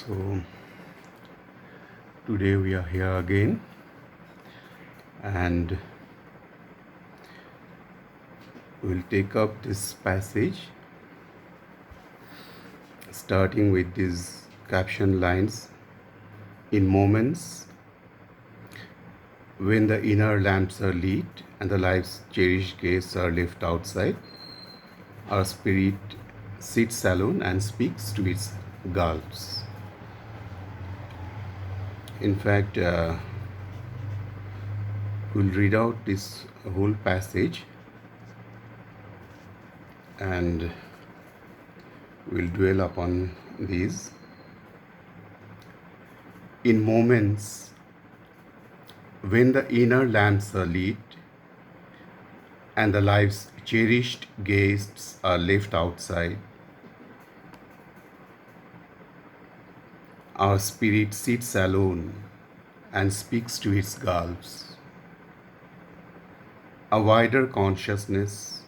So today we are here again, and we'll take up this passage starting with these caption lines. In moments when the inner lamps are lit and the life's cherished guests are left outside, our spirit sits alone and speaks to its gulps. In fact, we'll read out this whole passage and we'll dwell upon these. In moments when the inner lamps are lit and the life's cherished guests are left outside, our spirit sits alone and speaks to its gulps. A wider consciousness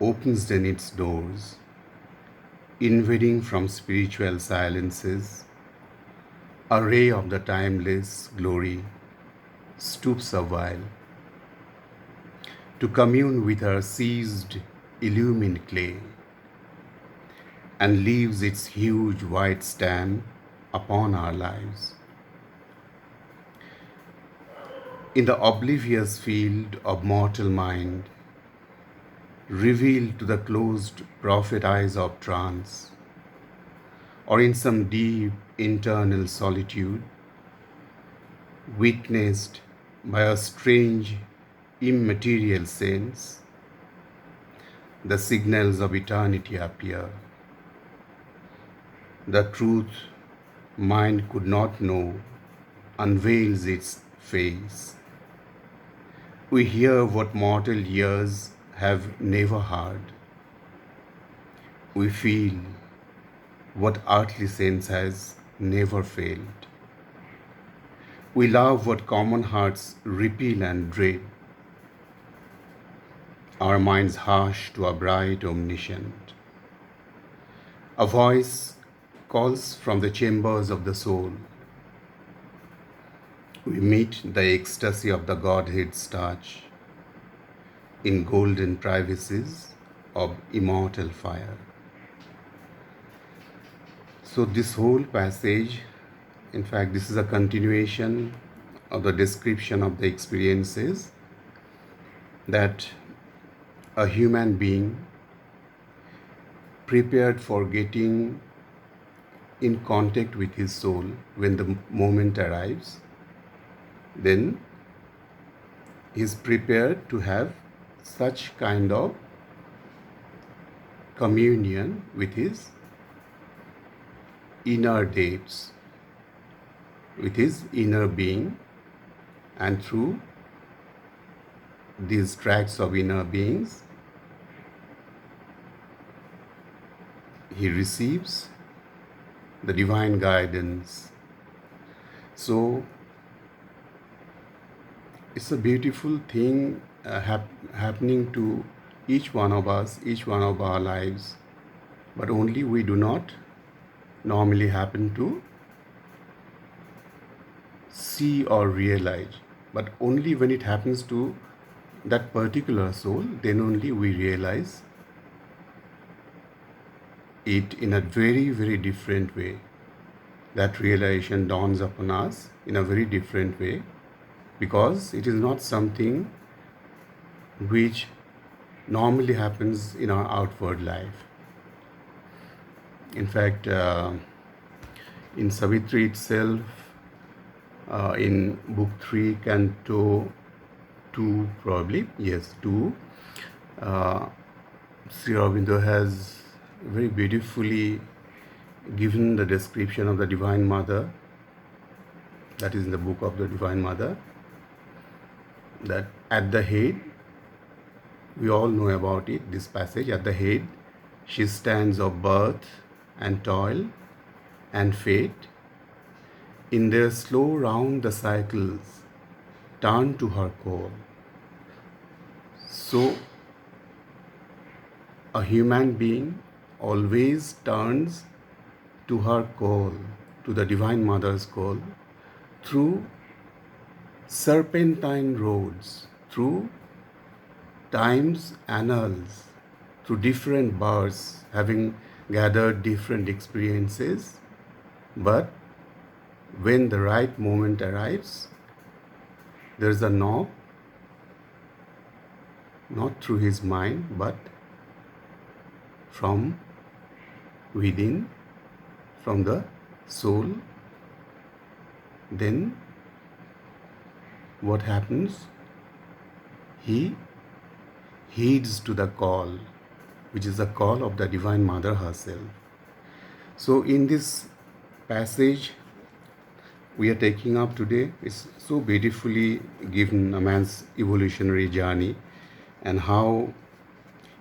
opens then its doors, invading from spiritual silences. A ray of the timeless glory stoops a while to commune with her seized, illumined clay, and leaves its huge white stamp upon our lives. In the oblivious field of mortal mind, revealed to the closed prophet eyes of trance, or in some deep internal solitude, witnessed by a strange immaterial sense, the signals of eternity appear. The truth mind could not know unveils its face. We hear what mortal ears have never heard. We feel what earthly sense has never felt. We love what common hearts repel and dread. Our minds hush to a bright omniscient. A voice calls from the chambers of the soul. We meet the ecstasy of the Godhead's touch in golden privacies of immortal fire. So this whole passage, in fact, this is a continuation of the description of the experiences that a human being prepared for getting in contact with his soul when the moment arrives, then he is prepared to have such kind of communion with his inner depths, with his inner being, and through these tracks of inner beings, he receives the divine guidance. So it's a beautiful thing happening to each one of us, each one of our lives, but only we do not normally happen to see or realize. But only when it happens to that particular soul, then only we realize it in a very, very different way. That realization dawns upon us in a very different way, because it is not something which normally happens in our outward life. In fact, in Savitri itself, in book 3, canto 2, probably, yes, 2, Sri Aurobindo has very beautifully given the description of the Divine Mother, that is in the book of the Divine Mother, that at the head, we all know about it, this passage, at the head, she stands of birth and toil and fate. In their slow round the cycles turn to her call. So, a human being always turns to her call, to the Divine Mother's call through serpentine roads, through time's annals, through different births, having gathered different experiences. But when the right moment arrives, there's a knock, not through his mind, but from within, from the soul. Then what happens? He heeds to the call, which is the call of the Divine Mother herself. So in this passage we are taking up today, it's so beautifully given a man's evolutionary journey, and how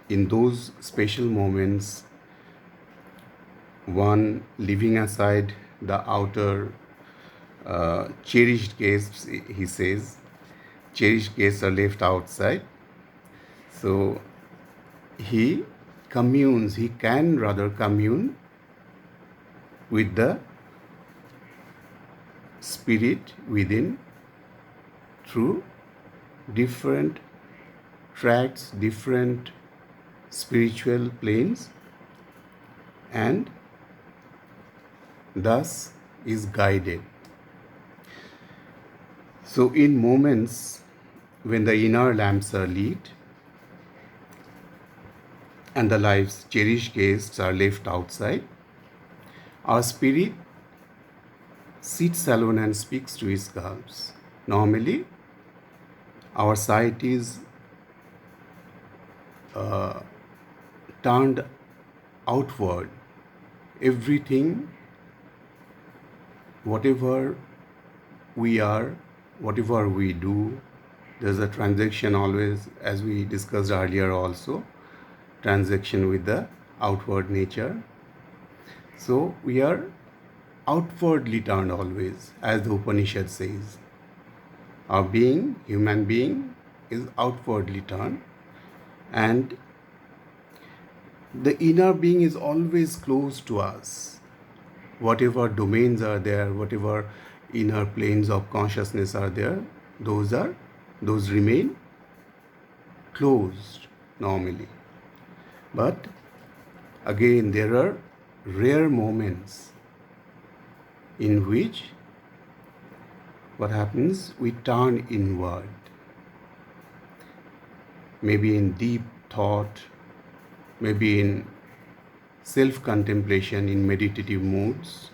in those special moments, one leaving aside the outer cherished guests, he says, cherished guests are left outside. So he can rather commune with the spirit within through different tracks, different spiritual planes, and thus is guided. So in moments when the inner lamps are lit and the life's cherished guests are left outside, our spirit sits alone and speaks to its gulps. Normally, our sight is turned outward. Everything, whatever we are, whatever we do, there's a transaction always, as we discussed earlier also, transaction with the outward nature. So we are outwardly turned always, as the Upanishad says. Our being, human being, is outwardly turned, and the inner being is always close to us. Whatever domains are there, whatever inner planes of consciousness are there, those remain closed normally. But again, there are rare moments in which what happens, we turn inward, maybe in deep thought, maybe in self-contemplation, in meditative moods.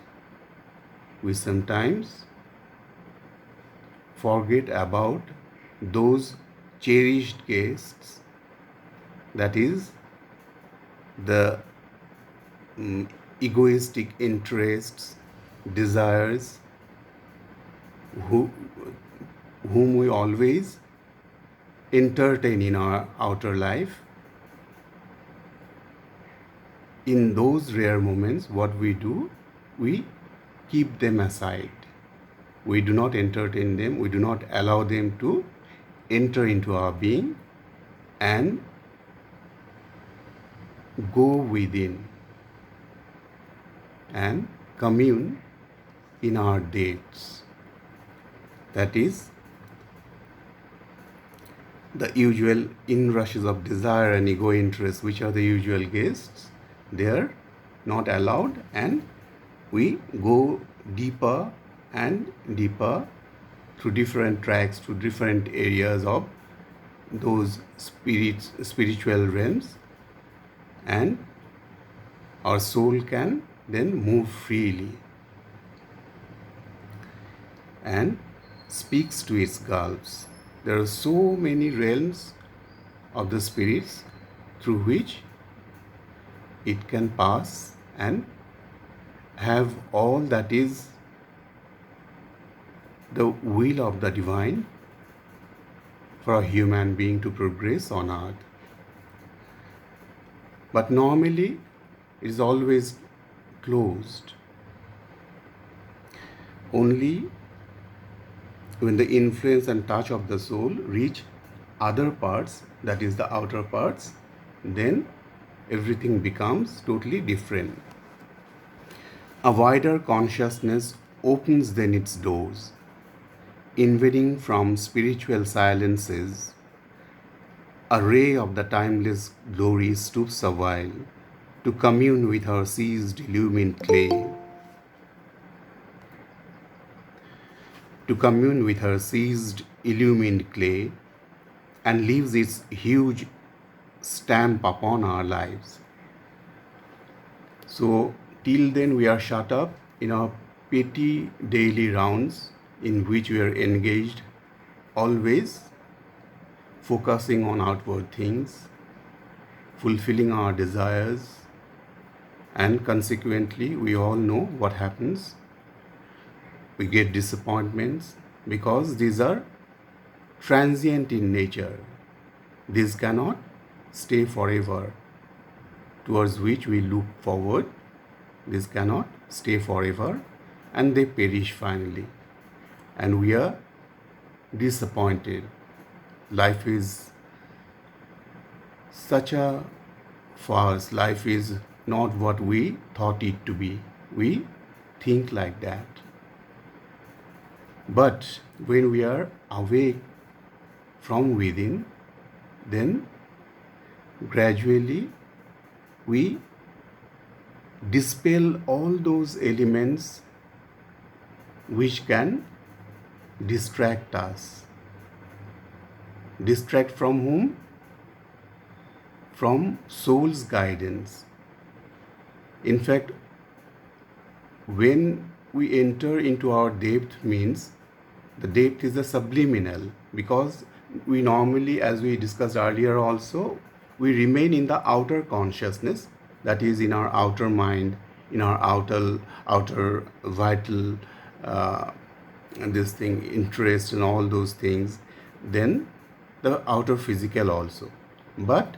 We sometimes forget about those cherished guests, that is the egoistic interests, desires, whom we always entertain in our outer life. In those rare moments, what we do, we keep them aside. We do not entertain them, we do not allow them to enter into our being and go within and commune in our dates. That is, the usual inrushes of desire and ego interest, which are the usual guests, they are not allowed, and we go deeper and deeper through different tracks, through different areas of those spiritual realms, and our soul can then move freely and speaks to its gulps. There are so many realms of the spirits through which it can pass and have all that is the will of the divine for a human being to progress on earth. But normally it is always closed. Only when the influence and touch of the soul reach other parts, that is the outer parts, then everything becomes totally different. A wider consciousness opens then its doors, invading from spiritual silences. A ray of the timeless glory stoops a while to commune with her seized illumined clay. To commune with her seized illumined clay and leaves its huge stamp upon our lives. So, till then, we are shut up in our petty daily rounds in which we are engaged, always focusing on outward things, fulfilling our desires, and consequently, we all know what happens. We get disappointments because these are transient in nature. These cannot stay forever. Towards which we look forward, these cannot stay forever and they perish finally. And we are disappointed. Life is such a farce. Life is not what we thought it to be. We think like that. But when we are awake from within, then gradually we dispel all those elements which can distract us. Distract from whom? From soul's guidance. In fact, when we enter into our depth means the depth is the subliminal, because we normally, as we discussed earlier also, we remain in the outer consciousness, that is in our outer mind, in our outer vital this thing, interest and all those things, then the outer physical also. But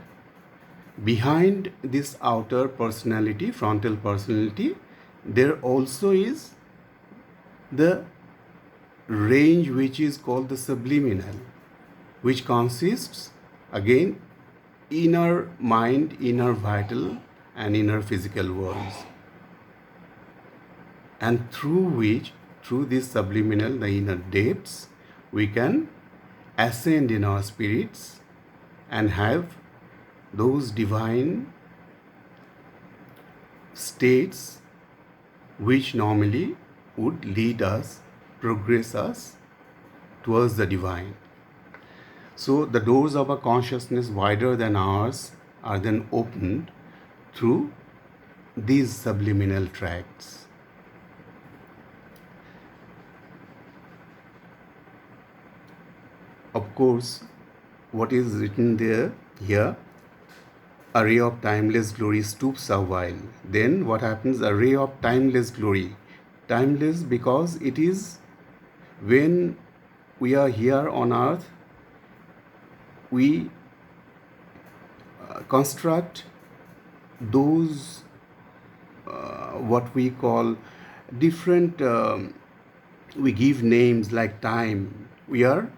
behind this outer personality, frontal personality, there also is the range which is called the subliminal, which consists again inner mind, inner vital and inner physical worlds, and through this subliminal, the inner depths, we can ascend in our spirits and have those divine states which normally would lead us, progress us towards the divine. So the doors of a consciousness wider than ours are then opened through these subliminal tracts. Of course, what is written there here, a ray of timeless glory stoops a while. Then what happens? A ray of timeless glory. Timeless because it is when we are here on earth, we construct those what we call different, we give names like time. We are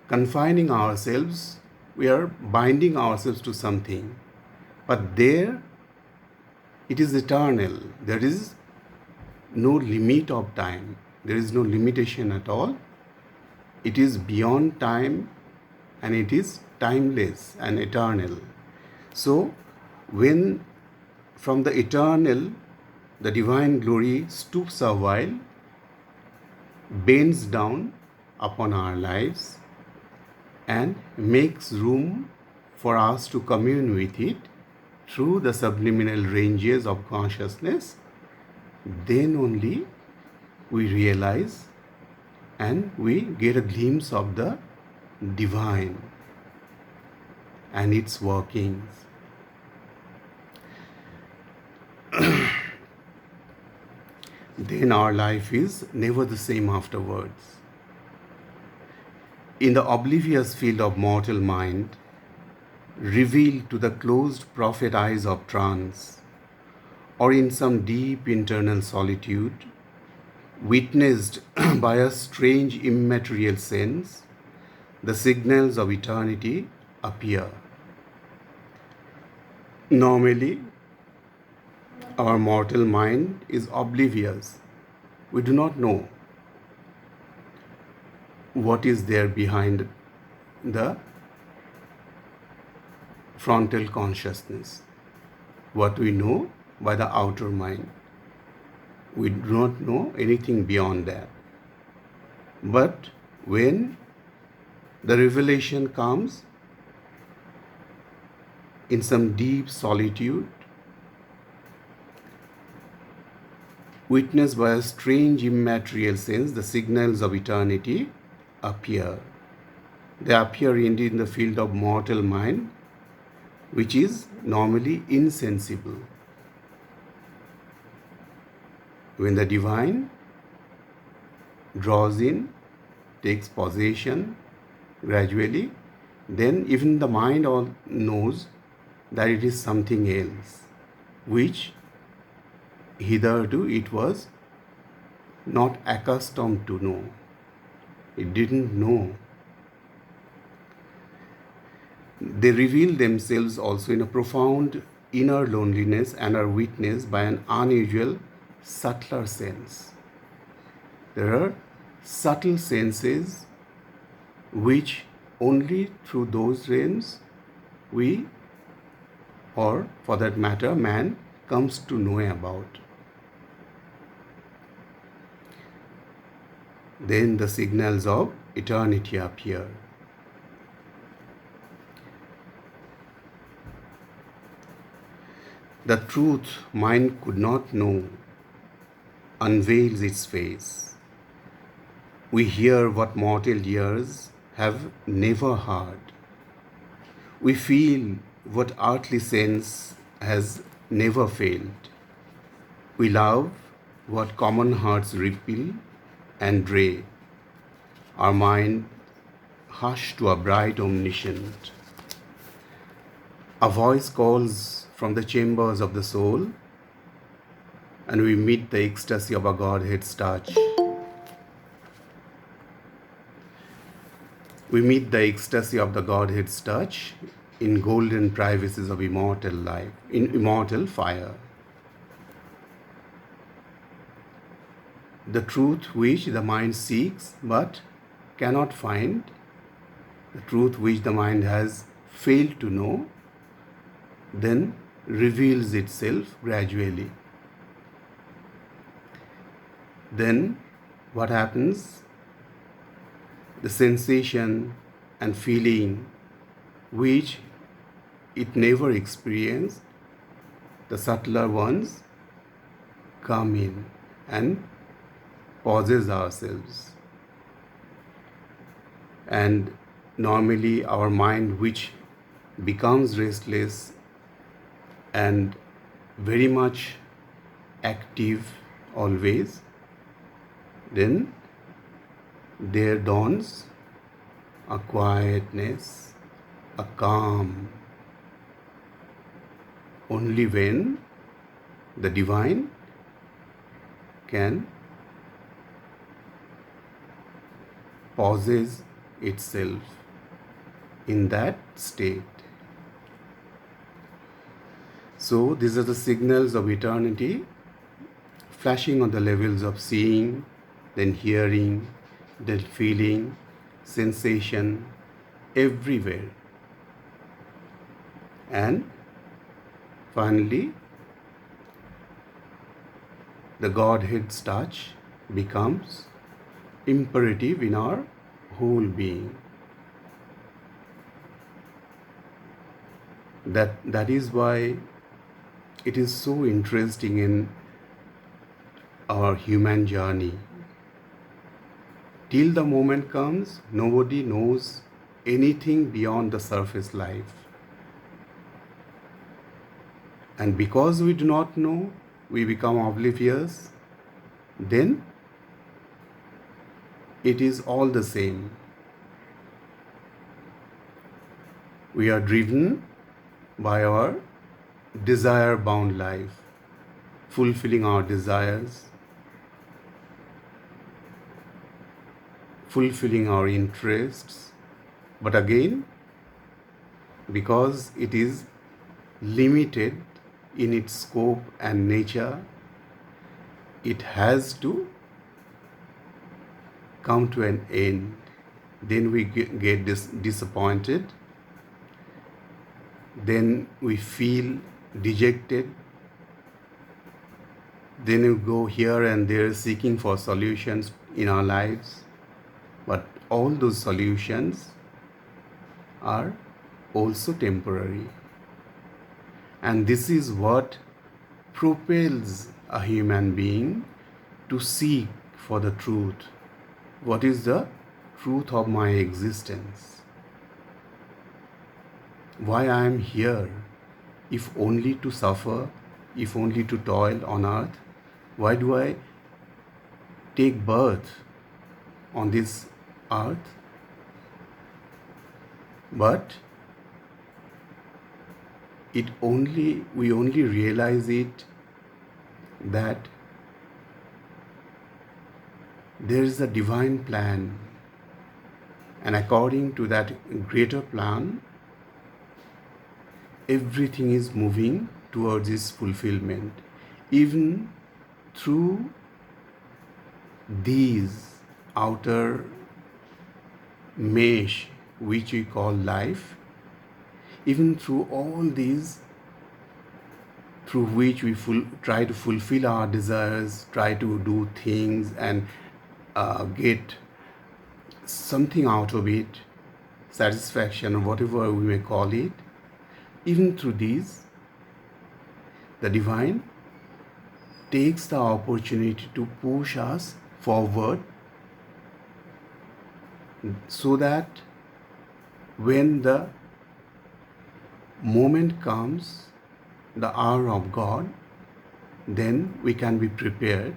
confining ourselves, we are binding ourselves to something. But there, it is eternal. There is no limit of time. There is no limitation at all. It is beyond time and it is timeless and eternal. So, when from the eternal, the divine glory stoops a while, bends down upon our lives and makes room for us to commune with it through the subliminal ranges of consciousness, then only we realize and we get a glimpse of the divine and its workings. Then our life is never the same afterwards. In the oblivious field of mortal mind, revealed to the closed prophet eyes of trance, or in some deep internal solitude, witnessed by a strange immaterial sense, the signals of eternity appear. Normally, Our mortal mind is oblivious. We do not know what is there behind the frontal consciousness. What we know by the outer mind. We do not know anything beyond that. But when the revelation comes in some deep solitude, witnessed by a strange immaterial sense, the signals of eternity appear. They appear indeed in the field of mortal mind, which is normally insensible. When the divine draws in, takes possession gradually, then even the mind all knows that it is something else, which hitherto it was not accustomed to know. It didn't know. They reveal themselves also in a profound inner loneliness and are witnessed by an unusual, subtler sense. There are subtle senses which only through those realms we, or for that matter, man comes to know about. Then the signals of eternity appear. The truth mind could not know unveils its face. We hear what mortal ears have never heard. We feel what earthly sense has never felt. We love what common hearts repel and dread. Our mind hushed to a bright omniscient. A voice calls from the chambers of the soul, and we meet the ecstasy of a Godhead's touch. We meet the ecstasy of the Godhead's touch in golden privacies of immortal life, in immortal fire. The truth which the mind seeks but cannot find, the truth which the mind has failed to know, then reveals itself gradually. Then what happens? The sensation and feeling which it never experienced, the subtler ones come in and possess ourselves. And normally our mind, which becomes restless and very much active always, then there dawns a quietness, a calm, only when the divine can possess itself in that state. So these are the signals of eternity flashing on the levels of seeing, then hearing, then feeling, sensation, everywhere. And finally, the Godhead's touch becomes imperative in our whole being. That is why it is so interesting in our human journey. Till the moment comes, nobody knows anything beyond the surface life. And because we do not know, we become oblivious, then it is all the same. We are driven by our desire-bound life, fulfilling our desires, fulfilling our interests, but again, because it is limited in its scope and nature, it has to come to an end. Then we get disappointed. Then we feel dejected. Then we go here and there seeking for solutions in our lives. But all those solutions are also temporary. And this is what propels a human being to seek for the truth. What is the truth of my existence? Why I am here, if only to suffer, if only to toil on earth? Why do I take birth on this earth? But we only realize it that there is a divine plan, and according to that greater plan, everything is moving towards its fulfillment. Even through these outer mesh which we call life, even through all these through which we try to fulfill our desires, try to do things and get something out of it, satisfaction or whatever we may call it, even through these, the divine takes the opportunity to push us forward so that when the moment comes, the hour of God, then we can be prepared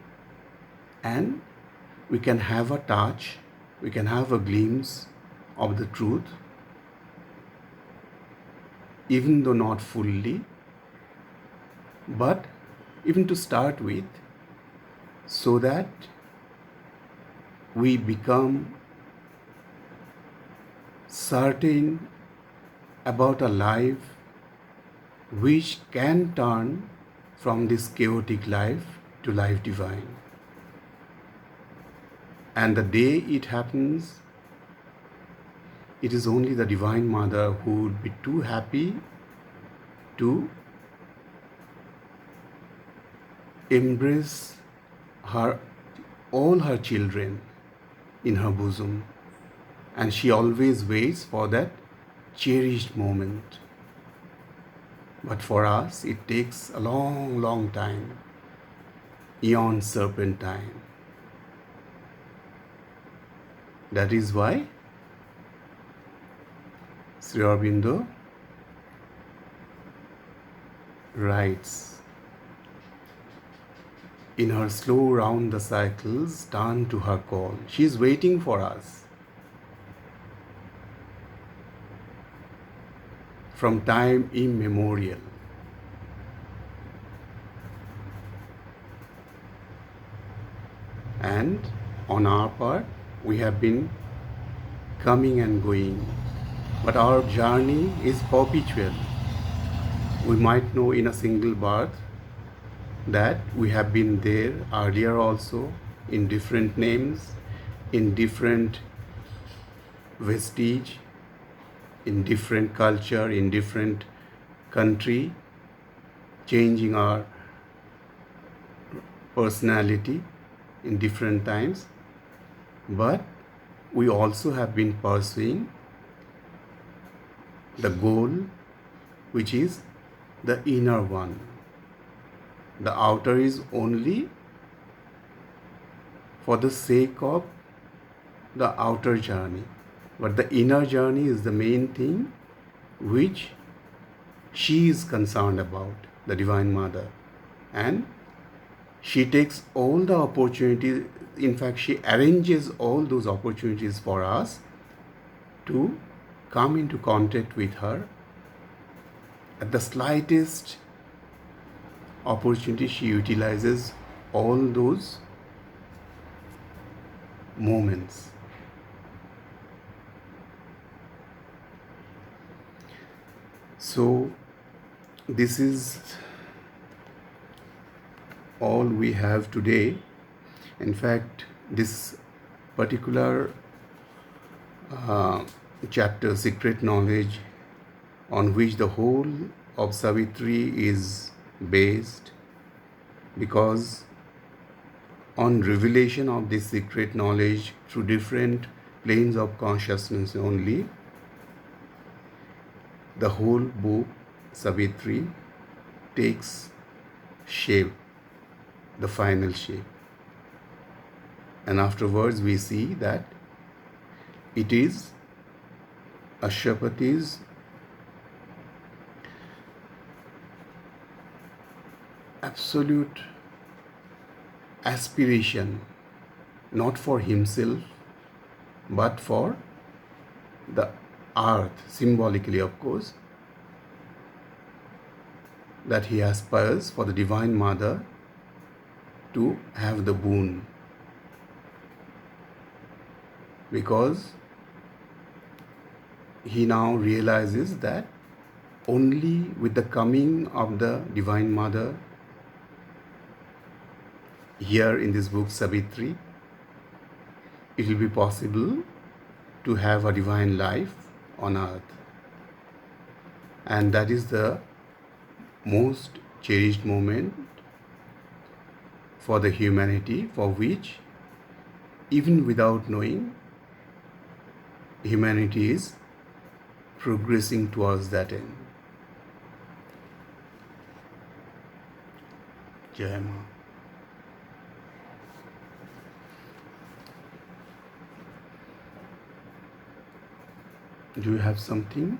and we can have a touch, we can have a glimpse of the truth, even though not fully, but even to start with, so that we become certain about a life which can turn from this chaotic life to life divine. And the day it happens, it is only the Divine Mother who would be too happy to embrace all her children in her bosom. And she always waits for that cherished moment. But for us, it takes a long, long time, eon serpentine. That is why Sri Aurobindo writes, in her slow round the cycles turn to her call. She is waiting for us. From time immemorial. And on our part, we have been coming and going. But our journey is perpetual. We might know in a single birth that we have been there earlier also, in different names, in different vestige, in different culture, in different country, changing our personality in different times. But we also have been pursuing the goal, which is the inner one. The outer is only for the sake of the outer journey. But the inner journey is the main thing which she is concerned about, the Divine Mother. And she takes all the opportunities, in fact, she arranges all those opportunities for us to come into contact with her. At the slightest opportunity, she utilizes all those moments. So this is all we have today. In fact, this particular chapter, Secret Knowledge, on which the whole of Savitri is based, because on revelation of this secret knowledge through different planes of consciousness only, the whole book, Savitri, takes shape, the final shape. And afterwards we see that it is Ashwapati's absolute aspiration, not for himself, but for the earth, symbolically of course, that he aspires for the Divine Mother to have the boon. Because he now realizes that only with the coming of the Divine Mother here in this book Savitri, it will be possible to have a divine life on earth. And that is the most cherished moment for the humanity, for which, even without knowing, humanity is progressing towards that end. Jai Ma. Do you have something?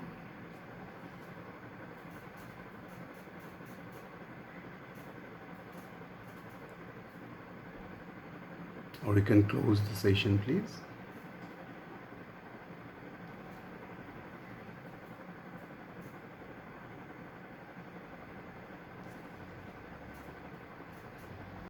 Or you can close the session, please.